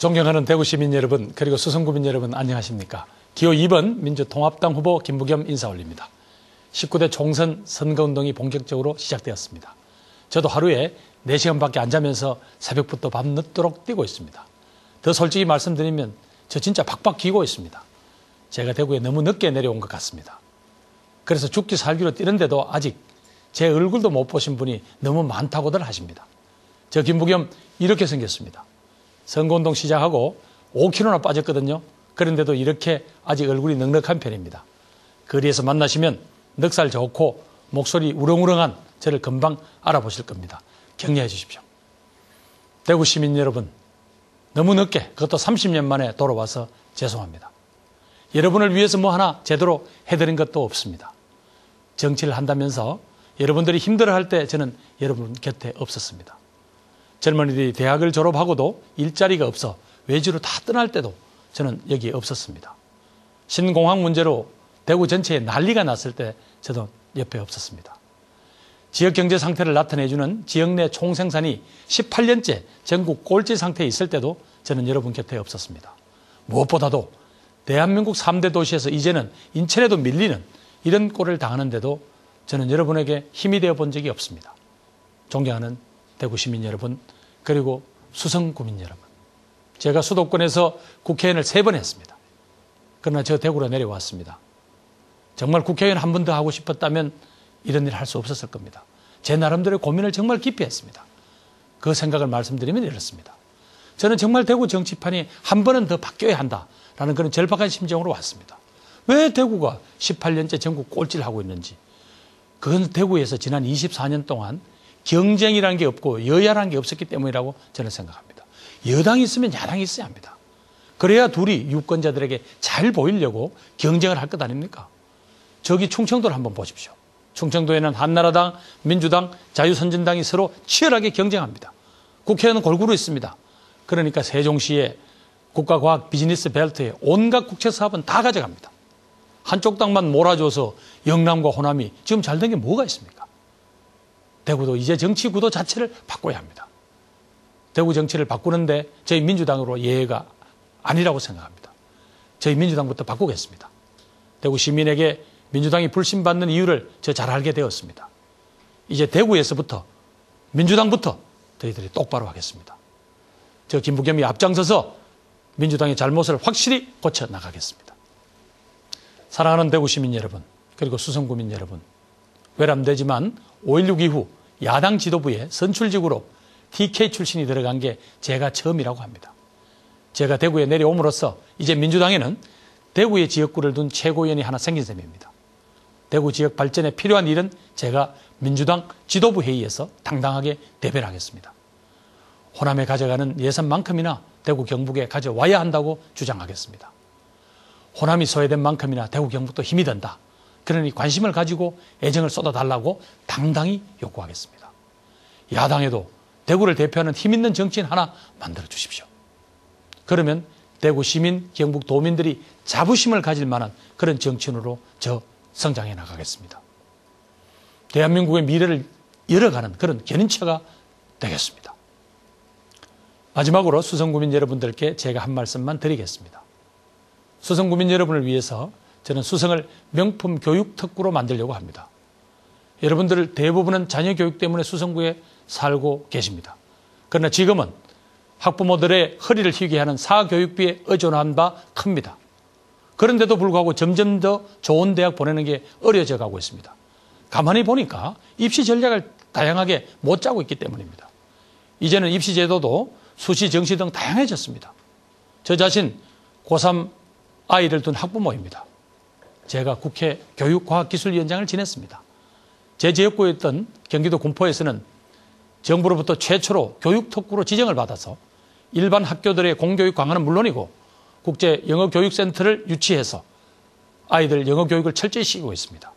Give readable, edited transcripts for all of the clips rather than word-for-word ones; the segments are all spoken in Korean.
존경하는 대구 시민 여러분, 그리고 수성구민 여러분, 안녕하십니까? 기호 2번 민주통합당 후보 김부겸 인사 올립니다. 19대 총선 선거운동이 본격적으로 시작되었습니다. 저도 하루에 4시간밖에 안 자면서 새벽부터 밤늦도록 뛰고 있습니다. 더 솔직히 말씀드리면 저 진짜 박박 기고 있습니다. 제가 대구에 너무 늦게 내려온 것 같습니다. 그래서 죽기 살기로 뛰는데도 아직 제 얼굴도 못 보신 분이 너무 많다고들 하십니다. 저 김부겸 이렇게 생겼습니다. 선거운동 시작하고 5kg나 빠졌거든요. 그런데도 이렇게 아직 얼굴이 넉넉한 편입니다. 거리에서 만나시면 넉살 좋고 목소리 우렁우렁한 저를 금방 알아보실 겁니다. 격려해 주십시오. 대구 시민 여러분, 너무 늦게, 그것도 30년 만에 돌아와서 죄송합니다. 여러분을 위해서 뭐 하나 제대로 해드린 것도 없습니다. 정치를 한다면서 여러분들이 힘들어할 때 저는 여러분 곁에 없었습니다. 젊은이들이 대학을 졸업하고도 일자리가 없어 외지로 다 떠날 때도 저는 여기에 없었습니다. 신공항 문제로 대구 전체에 난리가 났을 때 저도 옆에 없었습니다. 지역 경제 상태를 나타내주는 지역 내 총생산이 18년째 전국 꼴찌 상태에 있을 때도 저는 여러분 곁에 없었습니다. 무엇보다도 대한민국 3대 도시에서 이제는 인천에도 밀리는 이런 꼴을 당하는데도 저는 여러분에게 힘이 되어 본 적이 없습니다. 존경하는 대구 시민 여러분, 그리고 수성구민 여러분, 제가 수도권에서 국회의원을 3번 했습니다. 그러나 저 대구로 내려왔습니다. 정말 국회의원 한 번 더 하고 싶었다면 이런 일 할 수 없었을 겁니다. 제 나름대로의 고민을 정말 깊이 했습니다. 그 생각을 말씀드리면 이렇습니다. 저는 정말 대구 정치판이 한 번은 더 바뀌어야 한다라는 그런 절박한 심정으로 왔습니다. 왜 대구가 18년째 전국 꼴찌를 하고 있는지, 그건 대구에서 지난 24년 동안 경쟁이라는 게 없고 여야라는 게 없었기 때문이라고 저는 생각합니다. 여당이 있으면 야당이 있어야 합니다. 그래야 둘이 유권자들에게 잘 보이려고 경쟁을 할 것 아닙니까? 저기 충청도를 한번 보십시오. 충청도에는 한나라당, 민주당, 자유선진당이 서로 치열하게 경쟁합니다. 국회의원은 골고루 있습니다. 그러니까 세종시에 국가과학 비즈니스 벨트에 온갖 국채사업은 다 가져갑니다. 한쪽 당만 몰아줘서 영남과 호남이 지금 잘 된 게 뭐가 있습니까? 대구도 이제 정치 구도 자체를 바꿔야 합니다. 대구 정치를 바꾸는데 저희 민주당으로 예외가 아니라고 생각합니다. 저희 민주당부터 바꾸겠습니다. 대구 시민에게 민주당이 불신받는 이유를 저 잘 알게 되었습니다. 이제 대구에서부터 민주당부터 저희들이 똑바로 하겠습니다. 저 김부겸이 앞장서서 민주당의 잘못을 확실히 고쳐 나가겠습니다. 사랑하는 대구 시민 여러분, 그리고 수성구민 여러분, 외람되지만 5.16 이후 야당 지도부에 선출직으로 TK 출신이 들어간 게 제가 처음이라고 합니다. 제가 대구에 내려옴으로써 이제 민주당에는 대구의 지역구를 둔 최고위원이 하나 생긴 셈입니다. 대구 지역 발전에 필요한 일은 제가 민주당 지도부 회의에서 당당하게 대변하겠습니다. 호남에 가져가는 예산만큼이나 대구 경북에 가져와야 한다고 주장하겠습니다. 호남이 소외된 만큼이나 대구 경북도 힘이 든다. 그러니 관심을 가지고 애정을 쏟아달라고 당당히 요구하겠습니다. 야당에도 대구를 대표하는 힘있는 정치인 하나 만들어 주십시오. 그러면 대구 시민, 경북 도민들이 자부심을 가질 만한 그런 정치인으로 저 성장해 나가겠습니다. 대한민국의 미래를 열어가는 그런 견인차가 되겠습니다. 마지막으로 수성구민 여러분들께 제가 한 말씀만 드리겠습니다. 수성구민 여러분을 위해서 저는 수성을 명품 교육 특구로 만들려고 합니다. 여러분들 대부분은 자녀 교육 때문에 수성구에 살고 계십니다. 그러나 지금은 학부모들의 허리를 휘게 하는 사교육비에 의존한 바 큽니다. 그런데도 불구하고 점점 더 좋은 대학 보내는 게 어려져 가고 있습니다. 가만히 보니까 입시 전략을 다양하게 못 짜고 있기 때문입니다. 이제는 입시 제도도 수시, 정시 등 다양해졌습니다. 저 자신 고3 아이를 둔 학부모입니다. 제가 국회 교육과학기술위원장을 지냈습니다. 제 지역구였던 경기도 군포에서는 정부로부터 최초로 교육특구로 지정을 받아서 일반 학교들의 공교육 강화는 물론이고 국제 영어교육센터를 유치해서 아이들 영어교육을 철저히 시키고 있습니다.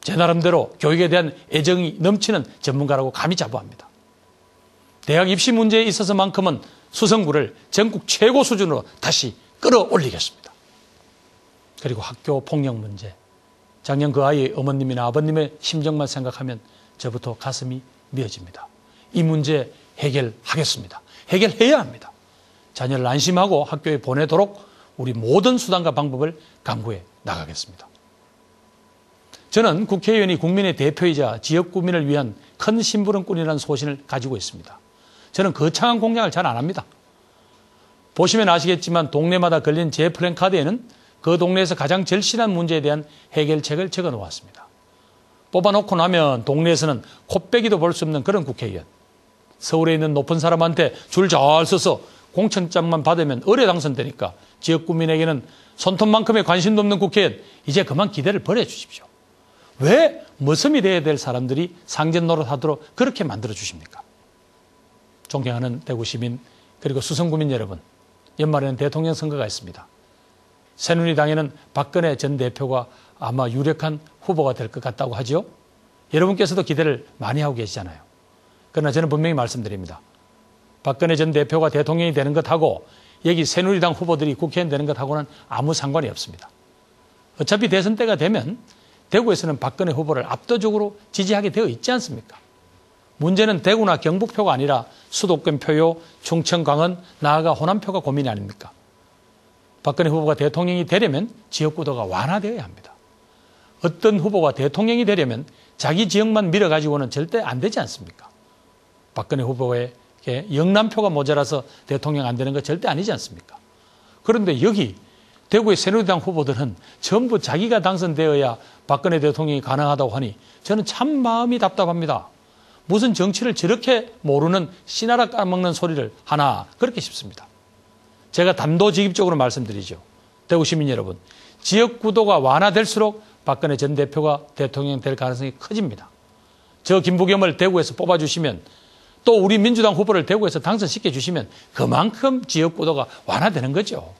제 나름대로 교육에 대한 애정이 넘치는 전문가라고 감히 자부합니다. 대학 입시 문제에 있어서만큼은 수성구를 전국 최고 수준으로 다시 끌어올리겠습니다. 그리고 학교 폭력 문제, 작년 그 아이의 어머님이나 아버님의 심정만 생각하면 저부터 가슴이 미어집니다. 이 문제 해결하겠습니다. 해결해야 합니다. 자녀를 안심하고 학교에 보내도록 우리 모든 수단과 방법을 강구해 나가겠습니다. 저는 국회의원이 국민의 대표이자 지역 구민을 위한 큰 심부름꾼이라는 소신을 가지고 있습니다. 저는 거창한 공약을 잘 안 합니다. 보시면 아시겠지만 동네마다 걸린 제 플랜카드에는 그 동네에서 가장 절실한 문제에 대한 해결책을 적어 놓았습니다. 뽑아놓고 나면 동네에서는 코빼기도 볼 수 없는 그런 국회의원. 서울에 있는 높은 사람한테 줄 잘 서서 공천장만 받으면 어뢰 당선되니까 지역 구민에게는 손톱만큼의 관심도 없는 국회의원, 이제 그만 기대를 버려주십시오. 왜 머슴이 돼야 될 사람들이 상전 노릇하도록 그렇게 만들어 주십니까? 존경하는 대구 시민 그리고 수성구민 여러분, 연말에는 대통령 선거가 있습니다. 새누리당에는 박근혜 전 대표가 아마 유력한 후보가 될 것 같다고 하죠. 여러분께서도 기대를 많이 하고 계시잖아요. 그러나 저는 분명히 말씀드립니다. 박근혜 전 대표가 대통령이 되는 것하고 여기 새누리당 후보들이 국회의원 되는 것하고는 아무 상관이 없습니다. 어차피 대선 때가 되면 대구에서는 박근혜 후보를 압도적으로 지지하게 되어 있지 않습니까? 문제는 대구나 경북표가 아니라 수도권 표요, 충청, 강원, 나아가 호남표가 고민이 아닙니까? 박근혜 후보가 대통령이 되려면 지역구도가 완화되어야 합니다. 어떤 후보가 대통령이 되려면 자기 지역만 밀어가지고는 절대 안 되지 않습니까? 박근혜 후보의 영남표가 모자라서 대통령 안 되는 거 절대 아니지 않습니까? 그런데 여기 대구의 새누리당 후보들은 전부 자기가 당선되어야 박근혜 대통령이 가능하다고 하니 저는 참 마음이 답답합니다. 무슨 정치를 저렇게 모르는 씨나라 까먹는 소리를 하나 그렇게 싶습니다. 제가 단도직입적으로 말씀드리죠. 대구 시민 여러분, 지역구도가 완화될수록 박근혜 전 대표가 대통령 될 가능성이 커집니다. 저 김부겸을 대구에서 뽑아주시면 또 우리 민주당 후보를 대구에서 당선시켜 주시면 그만큼 지역구도가 완화되는 거죠.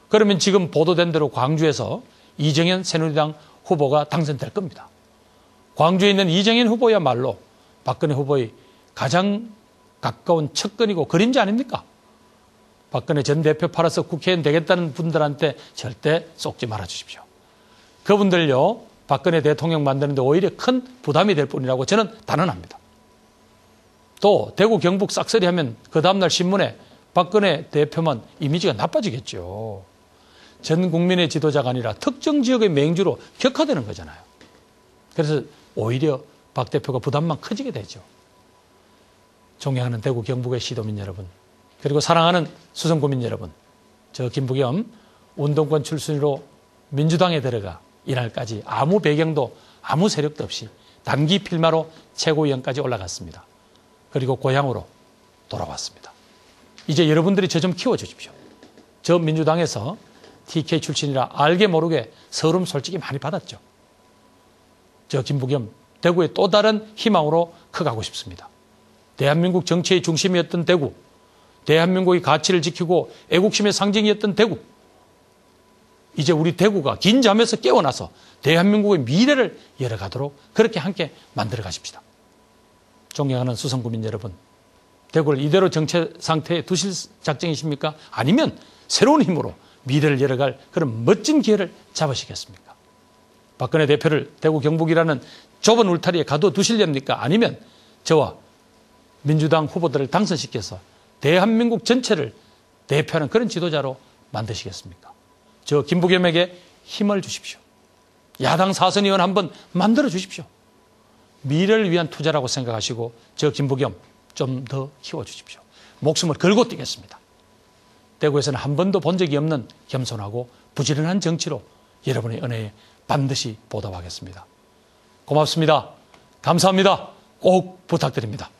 그러면 지금 보도된 대로 광주에서 이정현 새누리당 후보가 당선될 겁니다. 광주에 있는 이정현 후보야말로 박근혜 후보의 가장 가까운 척근이고 그림자 아닙니까? 박근혜 전 대표 팔아서 국회의원 되겠다는 분들한테 절대 쏙지 말아 주십시오. 그분들요, 박근혜 대통령 만드는데 오히려 큰 부담이 될 뿐이라고 저는 단언합니다. 또 대구 경북 싹쓸이 하면 그 다음날 신문에 박근혜 대표만 이미지가 나빠지겠죠. 전 국민의 지도자가 아니라 특정 지역의 맹주로 격화되는 거잖아요. 그래서 오히려 박 대표가 부담만 커지게 되죠. 존경하는 대구 경북의 시도민 여러분, 그리고 사랑하는 수성구민 여러분, 저 김부겸 운동권 출신으로 민주당에 들어가 이날까지 아무 배경도 아무 세력도 없이 단기 필마로 최고위원까지 올라갔습니다. 그리고 고향으로 돌아왔습니다. 이제 여러분들이 저 좀 키워주십시오. 저 민주당에서 TK 출신이라 알게 모르게 서름 솔직히 많이 받았죠. 저 김부겸 대구의 또 다른 희망으로 커가고 싶습니다. 대한민국 정치의 중심이었던 대구, 대한민국의 가치를 지키고 애국심의 상징이었던 대구, 이제 우리 대구가 긴 잠에서 깨어나서 대한민국의 미래를 열어가도록 그렇게 함께 만들어 가십시다. 존경하는 수성구민 여러분, 대구를 이대로 정체 상태에 두실 작정이십니까? 아니면 새로운 힘으로 미래를 열어갈 그런 멋진 기회를 잡으시겠습니까? 박근혜 대표를 대구 경북이라는 좁은 울타리에 가둬두시렵니까? 아니면 저와 민주당 후보들을 당선시켜서 대한민국 전체를 대표하는 그런 지도자로 만드시겠습니까? 저 김부겸에게 힘을 주십시오. 야당 사선 의원 한번 만들어 주십시오. 미래를 위한 투자라고 생각하시고 저 김부겸 좀 더 키워주십시오. 목숨을 걸고 뛰겠습니다. 대구에서는 한 번도 본 적이 없는 겸손하고 부지런한 정치로 여러분의 은혜에 반드시 보답하겠습니다. 고맙습니다. 감사합니다. 꼭 부탁드립니다.